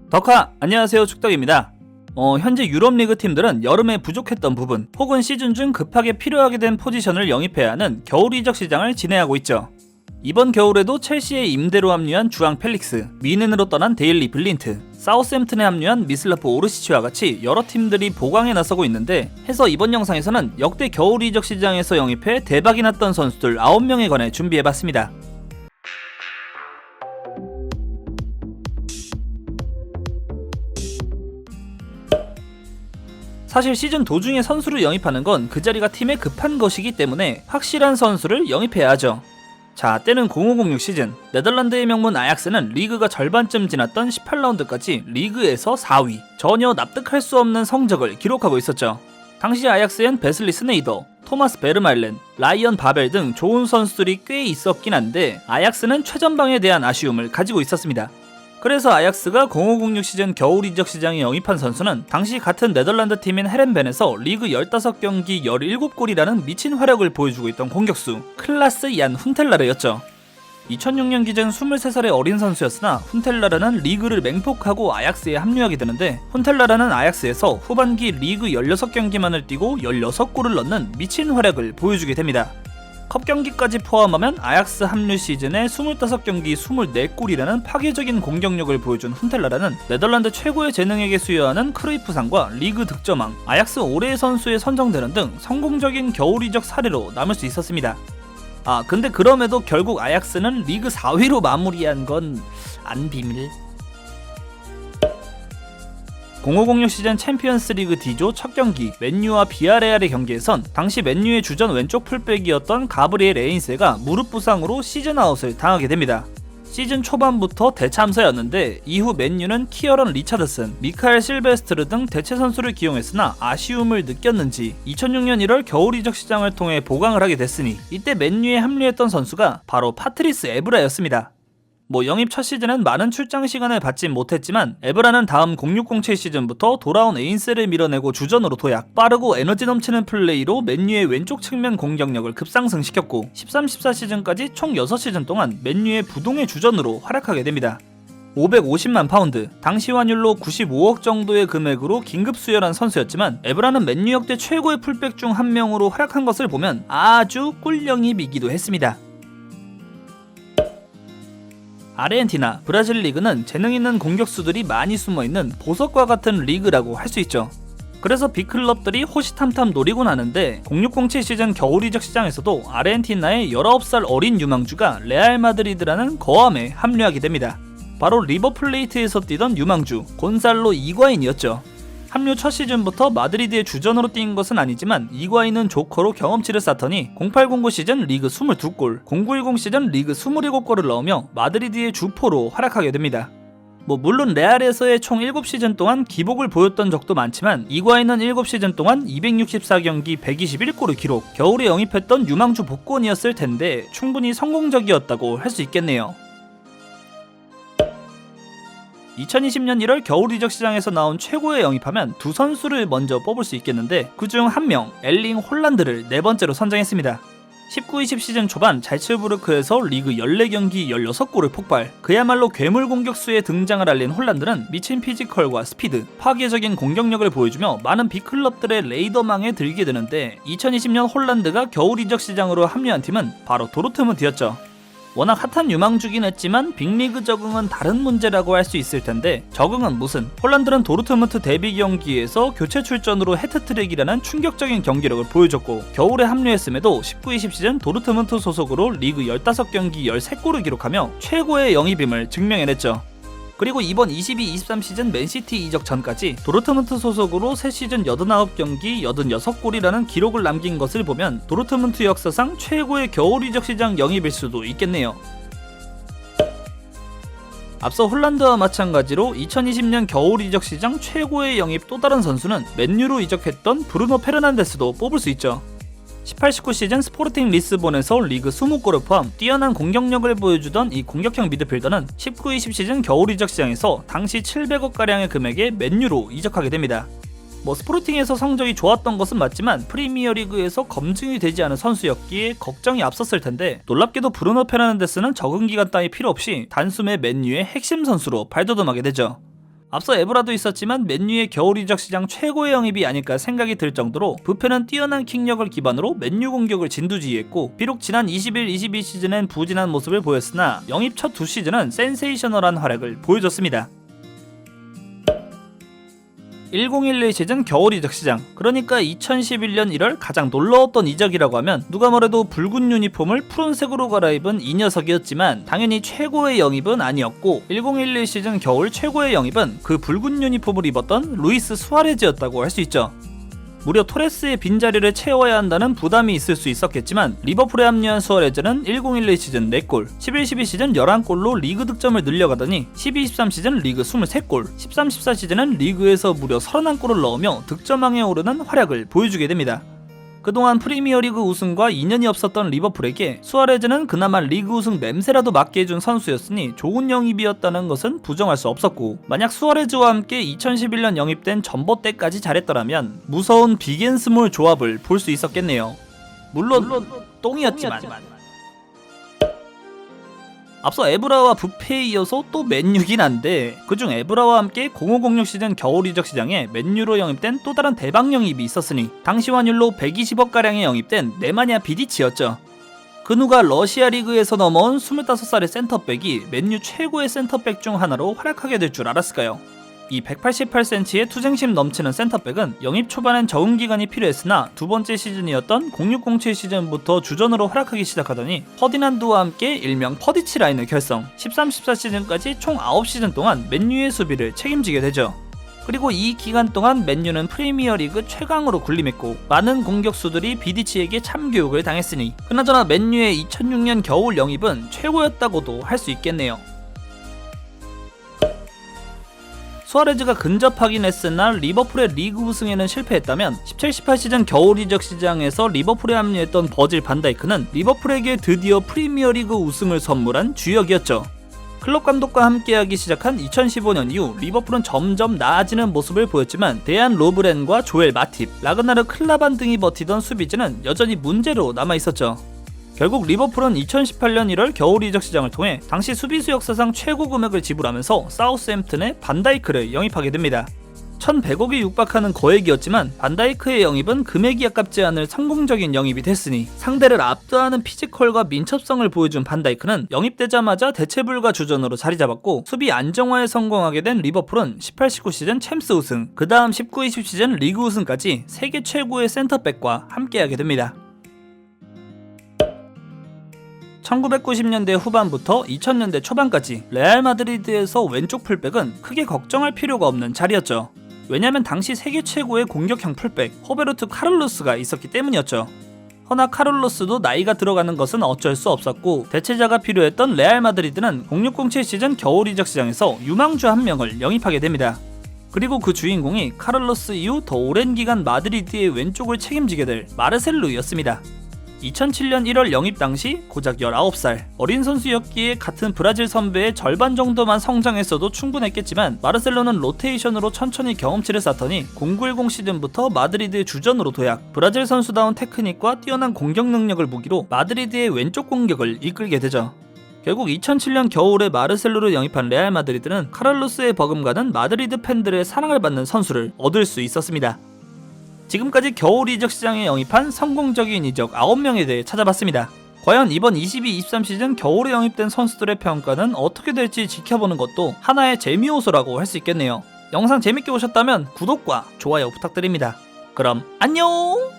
덕하! 안녕하세요, 축덕입니다. 현재 유럽리그 팀들은 여름에 부족했던 부분 혹은 시즌 중 급하게 필요하게 된 포지션을 영입해야 하는 겨울 이적 시장을 진행하고 있죠. 이번 겨울에도 첼시에 임대로 합류한 주앙 펠릭스, 미넨으로 떠난 데일리 블린트, 사우스햄튼에 합류한 미슬라프 오르시치와 같이 여러 팀들이 보강에 나서고 있는데, 해서 이번 영상에서는 역대 겨울 이적 시장에서 영입해 대박이 났던 선수들 9명에 관해 준비해봤습니다. 사실 시즌 도중에 선수를 영입하는 건 그 자리가 팀에 급한 것이기 때문에 확실한 선수를 영입해야 하죠. 자, 때는 0506 시즌, 네덜란드의 명문 아약스는 리그가 절반쯤 지났던 18라운드까지 리그에서 4위, 전혀 납득할 수 없는 성적을 기록하고 있었죠. 당시 아약스엔 베슬리 스네이더, 토마스 베르말렌, 라이언 바벨 등 좋은 선수들이 꽤 있었긴 한데 아약스는 최전방에 대한 아쉬움을 가지고 있었습니다. 그래서 아약스가 0506 시즌 겨울 이적 시장에 영입한 선수는 당시 같은 네덜란드 팀인 헤렌벤에서 리그 15경기 17골이라는 미친 활약을 보여주고 있던 공격수 클라스 얀 훈텔라르였죠. 2006년 기준 23살의 어린 선수였으나 훈텔라르는 리그를 맹폭하고 아약스에 합류하게 되는데, 훈텔라르는 아약스에서 후반기 리그 16경기만을 뛰고 16골을 넣는 미친 활약을 보여주게 됩니다. 컵 경기까지 포함하면 아약스 합류 시즌에 25경기 24골이라는 파괴적인 공격력을 보여준 훈텔라라는 네덜란드 최고의 재능에게 수여하는 크루이프상과 리그 득점왕, 아약스 올해의 선수에 선정되는 등 성공적인 겨울 이적 사례로 남을 수 있었습니다. 근데 그럼에도 결국 아약스는 리그 4위로 마무리한 건 안 비밀. 0506 시즌 챔피언스 리그 D조 첫 경기 맨유와 비아레알의 경기에선 당시 맨유의 주전 왼쪽 풀백이었던 가브리엘 에인세가 무릎 부상으로 시즌 아웃을 당하게 됩니다. 시즌 초반부터 대참사였는데 이후 맨유는 키어런 리차드슨, 미카엘 실베스트르 등 대체 선수를 기용했으나 아쉬움을 느꼈는지 2006년 1월 겨울 이적 시장을 통해 보강을 하게 됐으니 이때 맨유에 합류했던 선수가 바로 파트리스 에브라였습니다. 영입 첫 시즌은 많은 출장 시간을 받진 못했지만 에브라는 다음 0607 시즌부터 돌아온 에인세를 밀어내고 주전으로 도약, 빠르고 에너지 넘치는 플레이로 맨유의 왼쪽 측면 공격력을 급상승시켰고 13-14 시즌까지 총 6시즌 동안 맨유의 부동의 주전으로 활약하게 됩니다. 550만 파운드, 당시 환율로 95억 정도의 금액으로 긴급 수혈한 선수였지만 에브라는 맨유 역대 최고의 풀백 중 한 명으로 활약한 것을 보면 아주 꿀영입이기도 했습니다. 아르헨티나, 브라질 리그는 재능 있는 공격수들이 많이 숨어있는 보석과 같은 리그라고 할 수 있죠. 그래서 빅클럽들이 호시탐탐 노리곤 하는데 0607 시즌 겨울 이적 시장에서도 아르헨티나의 19살 어린 유망주가 레알 마드리드라는 거함에 합류하게 됩니다. 바로 리버플레이트에서 뛰던 유망주 곤살로 이과인이었죠. 합류 첫 시즌부터 마드리드의 주전으로 뛴 것은 아니지만 이과인은 조커로 경험치를 쌓더니 0809 시즌 리그 22골, 0910 시즌 리그 27골을 넣으며 마드리드의 주포로 활약하게 됩니다. 물론 레알에서의 총 7시즌 동안 기복을 보였던 적도 많지만 이과인은 7시즌 동안 264경기 121골을 기록, 겨울에 영입했던 유망주 복권이었을 텐데 충분히 성공적이었다고 할 수 있겠네요. 2020년 1월 겨울 이적 시장에서 나온 최고의 영입하면 두 선수를 먼저 뽑을 수 있겠는데 그중 한 명, 엘링 홀란드를 네 번째로 선정했습니다. 19-20 시즌 초반 잘츠부르크에서 리그 14경기 16골을 폭발, 그야말로 괴물 공격수의 등장을 알린 홀란드는 미친 피지컬과 스피드, 파괴적인 공격력을 보여주며 많은 빅클럽들의 레이더망에 들게 되는데 2020년 홀란드가 겨울 이적 시장으로 합류한 팀은 바로 도르트문트였죠. 워낙 핫한 유망주긴 했지만 빅리그 적응은 다른 문제라고 할 수 있을 텐데 적응은 무슨, 홀란드는 도르트문트 데뷔 경기에서 교체 출전으로 해트트릭이라는 충격적인 경기력을 보여줬고 겨울에 합류했음에도 19-20 시즌 도르트문트 소속으로 리그 15경기 13골을 기록하며 최고의 영입임을 증명해냈죠. 그리고 이번 22-23 시즌 맨시티 이적 전까지 도르트문트 소속으로 3시즌 89경기 86골이라는 기록을 남긴 것을 보면 도르트문트 역사상 최고의 겨울 이적 시장 영입일 수도 있겠네요. 앞서 홀란드와 마찬가지로 2020년 겨울 이적 시장 최고의 영입 또 다른 선수는 맨유로 이적했던 브루노 페르난데스도 뽑을 수 있죠. 18-19 시즌 스포르팅 리스본에서 리그 20골을 포함 뛰어난 공격력을 보여주던 이 공격형 미드필더는 19-20 시즌 겨울 이적 시장에서 당시 700억가량의 금액에 맨유로 이적하게 됩니다. 스포르팅에서 성적이 좋았던 것은 맞지만 프리미어리그에서 검증이 되지 않은 선수였기에 걱정이 앞섰을 텐데 놀랍게도 브루노 페르난데스는 적응기간 따위 필요 없이 단숨에 맨유의 핵심 선수로 발돋움하게 되죠. 앞서 에브라도 있었지만 맨유의 겨울 이적 시장 최고의 영입이 아닐까 생각이 들 정도로 부패는 뛰어난 킥력을 기반으로 맨유 공격을 진두지휘했고, 비록 지난 21-22 시즌엔 부진한 모습을 보였으나 영입 첫 두 시즌은 센세이셔널한 활약을 보여줬습니다. 1011 시즌 겨울 이적 시장, 그러니까 2011년 1월 가장 놀라웠던 이적이라고 하면 누가 뭐래도 붉은 유니폼을 푸른색으로 갈아입은 이 녀석이었지만, 당연히 최고의 영입은 아니었고 1011 시즌 겨울 최고의 영입은 그 붉은 유니폼을 입었던 루이스 수아레즈였다고 할 수 있죠. 무려 토레스의 빈자리를 채워야 한다는 부담이 있을 수 있었겠지만, 리버풀에 합류한 수아레즈는 1011 시즌 4골, 11-12 시즌 11골로 리그 득점을 늘려가더니 12-13 시즌 리그 23골, 13-14 시즌은 리그에서 무려 31골을 넣으며 득점왕에 오르는 활약을 보여주게 됩니다. 그동안 프리미어리그 우승과 인연이 없었던 리버풀에게 수아레즈는 그나마 리그 우승 냄새라도 맡게 해준 선수였으니 좋은 영입이었다는 것은 부정할 수 없었고, 만약 수아레즈와 함께 2011년 영입된 전봇대까지 잘했더라면 무서운 빅앤스몰 조합을 볼 수 있었겠네요. 물론 똥이었지만. 앞서 에브라와 부패에 이어서 또 맨유긴 한데, 그중 에브라와 함께 0506 시즌 겨울 이적 시장에 맨유로 영입된 또 다른 대박 영입이 있었으니 당시 환율로 120억가량에 영입된 네마냐 비디치였죠. 그 누가 러시아 리그에서 넘어온 25살의 센터백이 맨유 최고의 센터백 중 하나로 활약하게 될 줄 알았을까요? 이 188cm의 투쟁심 넘치는 센터백은 영입 초반엔 적응 기간이 필요했으나 두 번째 시즌이었던 0607 시즌부터 주전으로 활약하기 시작하더니 퍼디난드와 함께 일명 퍼디치 라인을 결성, 13-14 시즌까지 총 9시즌 동안 맨유의 수비를 책임지게 되죠. 그리고 이 기간 동안 맨유는 프리미어리그 최강으로 군림했고, 많은 공격수들이 비디치에게 참교육을 당했으니 그나저나 맨유의 2006년 겨울 영입은 최고였다고도 할 수 있겠네요. 수아레즈가 근접하긴 했으나 리버풀의 리그 우승에는 실패했다면 17-18 시즌 겨울 이적 시장에서 리버풀에 합류했던 버질 반다이크는 리버풀에게 드디어 프리미어리그 우승을 선물한 주역이었죠. 클럽 감독과 함께하기 시작한 2015년 이후 리버풀은 점점 나아지는 모습을 보였지만, 데안 로브렌과 조엘 마팁, 라그나르 클라반 등이 버티던 수비진은 여전히 문제로 남아있었죠. 결국 리버풀은 2018년 1월 겨울 이적 시장을 통해 당시 수비수 역사상 최고 금액을 지불하면서 사우스햄튼에 반다이크를 영입하게 됩니다. 1100억이 육박하는 거액이었지만 반다이크의 영입은 금액이 아깝지 않을 성공적인 영입이 됐으니, 상대를 압도하는 피지컬과 민첩성을 보여준 반다이크는 영입되자마자 대체불가 주전으로 자리잡았고, 수비 안정화에 성공하게 된 리버풀은 18-19 시즌 챔스 우승, 그 다음 19-20 시즌 리그 우승까지 세계 최고의 센터백과 함께하게 됩니다. 1990년대 후반부터 2000년대 초반까지 레알 마드리드에서 왼쪽 풀백은 크게 걱정할 필요가 없는 자리였죠. 왜냐면 당시 세계 최고의 공격형 풀백 호베르투 카를로스가 있었기 때문이었죠. 허나 카를로스도 나이가 들어가는 것은 어쩔 수 없었고, 대체자가 필요했던 레알 마드리드는 0607 시즌 겨울 이적 시장에서 유망주 한 명을 영입하게 됩니다. 그리고 그 주인공이 카를로스 이후 더 오랜 기간 마드리드의 왼쪽을 책임지게 될 마르셀루였습니다. 2007년 1월 영입 당시 고작 19살 어린 선수였기에 같은 브라질 선배의 절반 정도만 성장했어도 충분했겠지만, 마르셀로는 로테이션으로 천천히 경험치를 쌓더니 0910 시즌부터 마드리드의 주전으로 도약, 브라질 선수다운 테크닉과 뛰어난 공격 능력을 무기로 마드리드의 왼쪽 공격을 이끌게 되죠. 결국 2007년 겨울에 마르셀로를 영입한 레알 마드리드는 카를로스의 버금가는 마드리드 팬들의 사랑을 받는 선수를 얻을 수 있었습니다. 지금까지 겨울 이적 시장에 영입한 성공적인 이적 9명에 대해 찾아봤습니다. 과연 이번 22-23 시즌 겨울에 영입된 선수들의 평가는 어떻게 될지 지켜보는 것도 하나의 재미 요소라고 할 수 있겠네요. 영상 재밌게 보셨다면 구독과 좋아요 부탁드립니다. 그럼 안녕!